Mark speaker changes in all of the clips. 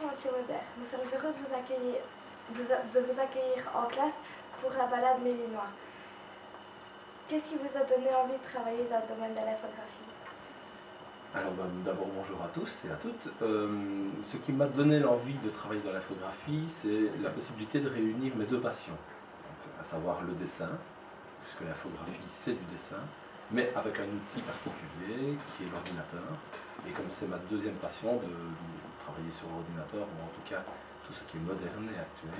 Speaker 1: Monsieur Weber. Nous sommes heureux de vous accueillir en classe pour la balade Mélinois. Qu'est-ce qui vous a donné envie de travailler dans le domaine de l'infographie?
Speaker 2: Alors d'abord bonjour à tous et à toutes. Ce qui m'a donné l'envie de travailler dans l'infographie, c'est la possibilité de réunir mes deux passions, donc, à savoir le dessin, puisque l'infographie c'est du dessin, mais avec un outil particulier qui est l'ordinateur. Et comme c'est ma deuxième passion de travailler sur l'ordinateur, ou en tout cas tout ce qui est moderne et actuel,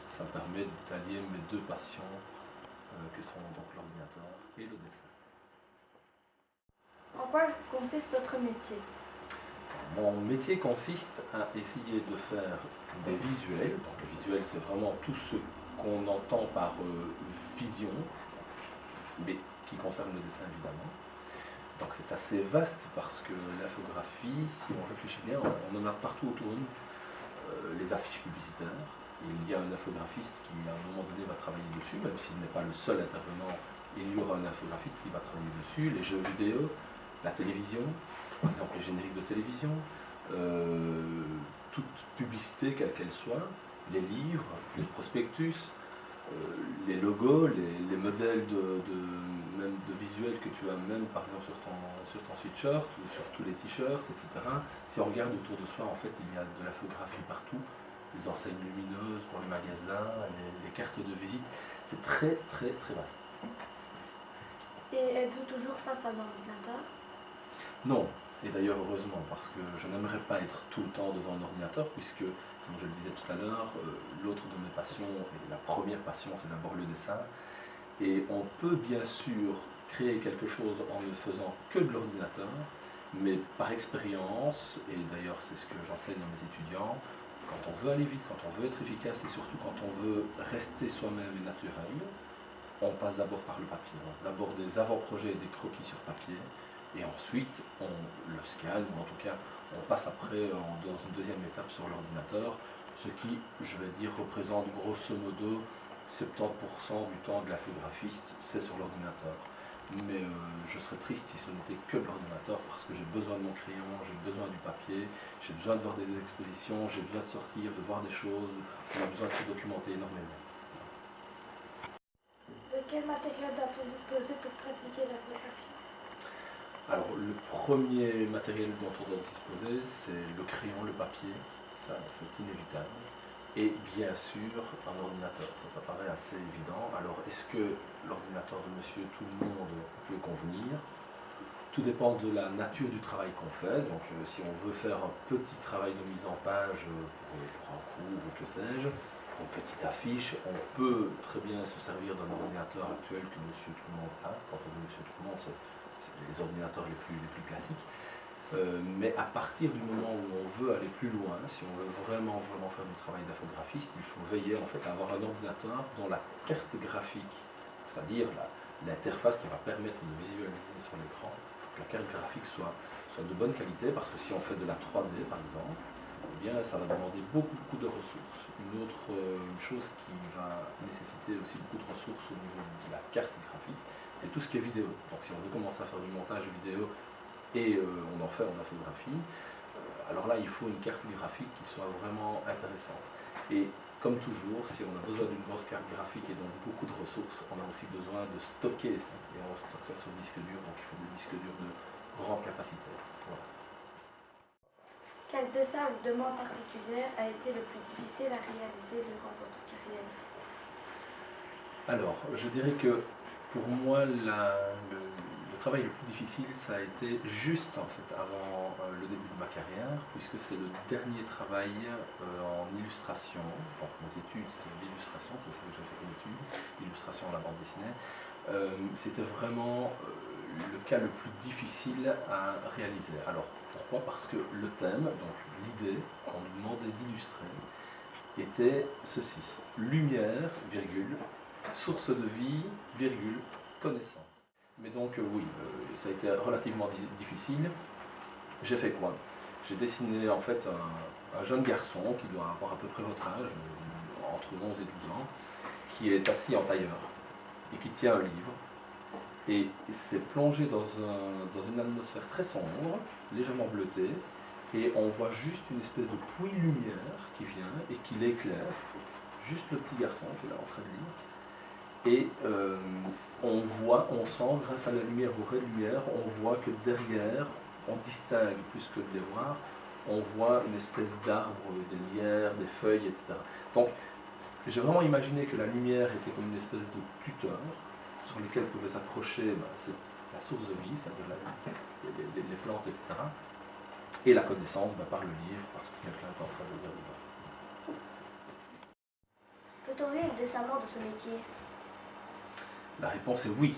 Speaker 2: ça me permet d'allier mes deux passions que sont donc l'ordinateur et le dessin.
Speaker 1: En quoi consiste votre métier?
Speaker 2: Mon métier consiste à essayer de faire des visuels. Donc, le visuel, c'est vraiment tout ce qu'on entend par vision, mais qui concerne le dessin évidemment. Donc c'est assez vaste parce que l'infographie, si on réfléchit bien, on en a partout autour de nous. Les affiches publicitaires, il y a un infographiste qui à un moment donné va travailler dessus, même s'il n'est pas le seul intervenant, il y aura un infographiste qui va travailler dessus, les jeux vidéo, la télévision, par exemple les génériques de télévision, toute publicité quelle qu'elle soit, les livres, les prospectus, les logos, les modèles même de visuels que tu as même par exemple sur ton sweatshirt ou sur tous les t-shirts, etc. Si on regarde autour de soi, en fait, il y a de l'infographie partout, les enseignes lumineuses pour les magasins, les cartes de visite, c'est très très très vaste.
Speaker 1: Et êtes-vous toujours face à un ordinateur?
Speaker 2: Non, et d'ailleurs heureusement, parce que je n'aimerais pas être tout le temps devant un ordinateur, puisque, comme je le disais tout à l'heure, l'autre de mes passions, et la première passion, c'est d'abord le dessin, et on peut bien sûr créer quelque chose en ne faisant que de l'ordinateur, mais par expérience, et d'ailleurs c'est ce que j'enseigne à mes étudiants, quand on veut aller vite, quand on veut être efficace, et surtout quand on veut rester soi-même et naturel, on passe d'abord par le papier, d'abord des avant-projets et des croquis sur papier, et ensuite on le scanne, ou en tout cas on passe après dans une deuxième étape sur l'ordinateur, ce qui, je vais dire, représente grosso modo 70% du temps de l'infographiste, c'est sur l'ordinateur. Mais je serais triste si ce n'était que de l'ordinateur, parce que j'ai besoin de mon crayon, j'ai besoin du papier, j'ai besoin de voir des expositions, j'ai besoin de sortir, de voir des choses, on a besoin de se documenter énormément.
Speaker 1: De quel matériel doit-on disposer pour pratiquer l'infographie?
Speaker 2: Alors le premier matériel dont on doit disposer, c'est le crayon, le papier, ça c'est inévitable. Et bien sûr un ordinateur, ça paraît assez évident. Alors est-ce que l'ordinateur de monsieur tout le monde peut convenir? Tout dépend de la nature du travail qu'on fait. Donc si on veut faire un petit travail de mise en page pour un cours ou que sais-je, une petite affiche, on peut très bien se servir d'un ordinateur actuel que monsieur tout le monde a. Quand on dit monsieur tout le monde, c'est les ordinateurs les plus classiques. Mais à partir du moment où on veut aller plus loin, si on veut vraiment faire du travail d'infographiste, il faut veiller en fait à avoir un ordinateur dont la carte graphique, c'est-à-dire l'interface qui va permettre de visualiser sur l'écran, que la carte graphique soit de bonne qualité, parce que si on fait de la 3D par exemple, eh bien ça va demander beaucoup de ressources. Une autre chose qui va nécessiter aussi beaucoup de ressources au niveau de la carte graphique, c'est tout ce qui est vidéo. Donc si on veut commencer à faire du montage vidéo et on en fait en infographie, alors là il faut une carte graphique qui soit vraiment intéressante. Et comme toujours, si on a besoin d'une grosse carte graphique et donc beaucoup de ressources, on a aussi besoin de stocker ça. Et on stocke ça sur disque dur, donc il faut des disques durs de grande capacité. Voilà.
Speaker 1: Quel dessin ou demande particulière a été le plus difficile à réaliser durant votre carrière?
Speaker 2: Alors, je dirais que pour moi, le travail le plus difficile, ça a été juste en fait avant le début de ma carrière, puisque c'est le dernier travail en illustration. Donc mes études, c'est l'illustration, c'est ça que j'ai fait comme étude, l'illustration à la bande dessinée. C'était vraiment le cas le plus difficile à réaliser. Alors pourquoi? Parce que le thème, donc l'idée qu'on nous demandait d'illustrer, était ceci: lumière, virgule, source de vie, virgule, connaissance. Mais donc oui, ça a été relativement difficile. J'ai fait quoi? J'ai dessiné en fait un jeune garçon qui doit avoir à peu près votre âge, entre 11 et 12 ans, qui est assis en tailleur et qui tient un livre. Et s'est plongé dans une atmosphère très sombre, légèrement bleutée, et on voit juste une espèce de puits de lumière qui vient et qui l'éclaire, juste le petit garçon qui est là en train de lire. Et on voit, on sent, grâce à la lumière, au ray de lumière, on voit que derrière, on distingue plus que de les voir, on voit une espèce d'arbre, des lierres, des feuilles, etc. Donc, j'ai vraiment imaginé que la lumière était comme une espèce de tuteur sur lequel pouvait s'accrocher c'est la source de vie, c'est-à-dire les plantes, etc. Et la connaissance par le livre, parce que quelqu'un est en train de lire dedans.
Speaker 3: Peut-on vivre décemment de ce métier?
Speaker 2: La réponse est oui,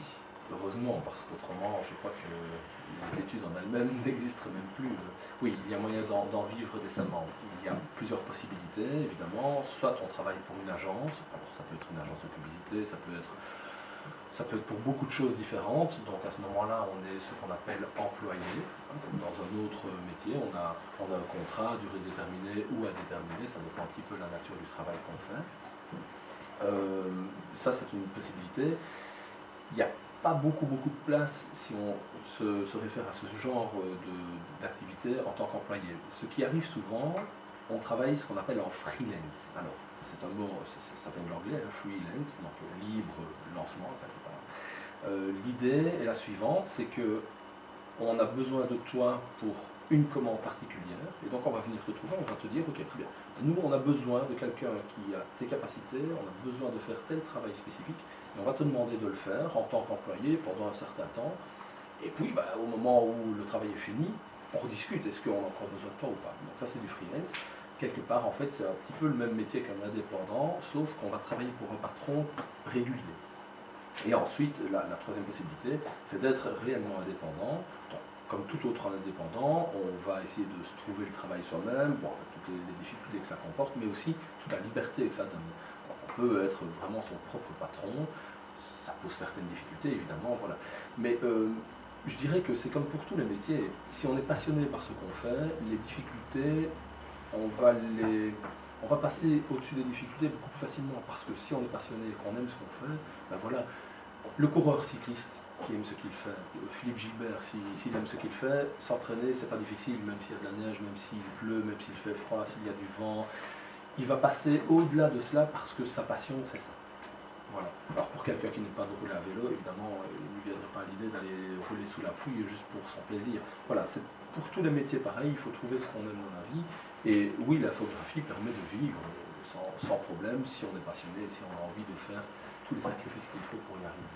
Speaker 2: heureusement, parce qu'autrement, je crois que les études en elles-mêmes n'existeraient même plus. Oui, il y a moyen d'en vivre décemment. Il y a plusieurs possibilités, évidemment. Soit on travaille pour une agence, alors ça peut être une agence de publicité, ça peut être pour beaucoup de choses différentes. Donc à ce moment-là, on est ce qu'on appelle employé. Dans un autre métier, on a un contrat à durée déterminée ou à déterminer, ça dépend un petit peu de la nature du travail qu'on fait. Ça, c'est une possibilité. Il n'y a pas beaucoup de place si on se réfère à ce genre d'activité en tant qu'employé. Ce qui arrive souvent, on travaille ce qu'on appelle en freelance. Alors, c'est un mot, ça vient de l'anglais, freelance, donc libre lancement, quelque part. L'idée est la suivante, c'est que on a besoin de toi pour une commande particulière, et donc on va venir te trouver, on va te dire, ok, très bien, nous on a besoin de quelqu'un qui a tes capacités, on a besoin de faire tel travail spécifique, et on va te demander de le faire en tant qu'employé pendant un certain temps, et puis au moment où le travail est fini, on rediscute, est-ce qu'on a encore besoin de toi ou pas. Donc ça c'est du freelance. Quelque part en fait c'est un petit peu le même métier qu'un indépendant, sauf qu'on va travailler pour un patron régulier. Et ensuite, la troisième possibilité, c'est d'être réellement indépendant. Donc, comme tout autre indépendant, on va essayer de se trouver le travail soi-même, bon, avec toutes les difficultés que ça comporte, mais aussi toute la liberté que ça donne. Donc, on peut être vraiment son propre patron, ça pose certaines difficultés évidemment, voilà. Mais je dirais que c'est comme pour tous les métiers, si on est passionné par ce qu'on fait, les difficultés, on va passer au-dessus des difficultés beaucoup plus facilement, parce que si on est passionné et qu'on aime ce qu'on fait, voilà. Le coureur cycliste qui aime ce qu'il fait, Philippe Gilbert, s'il aime ce qu'il fait, s'entraîner, c'est pas difficile, même s'il y a de la neige, même s'il pleut, même s'il fait froid, s'il y a du vent. Il va passer au-delà de cela parce que sa passion, c'est ça. Voilà. Alors pour quelqu'un qui n'est pas de rouler à vélo, évidemment, il ne lui viendrait pas l'idée d'aller rouler sous la pluie juste pour son plaisir. Voilà, c'est pour tous les métiers pareil, il faut trouver ce qu'on aime dans la vie. Et oui, l'infographie permet de vivre sans problème si on est passionné et si on a envie de faire tous les sacrifices qu'il faut pour y arriver.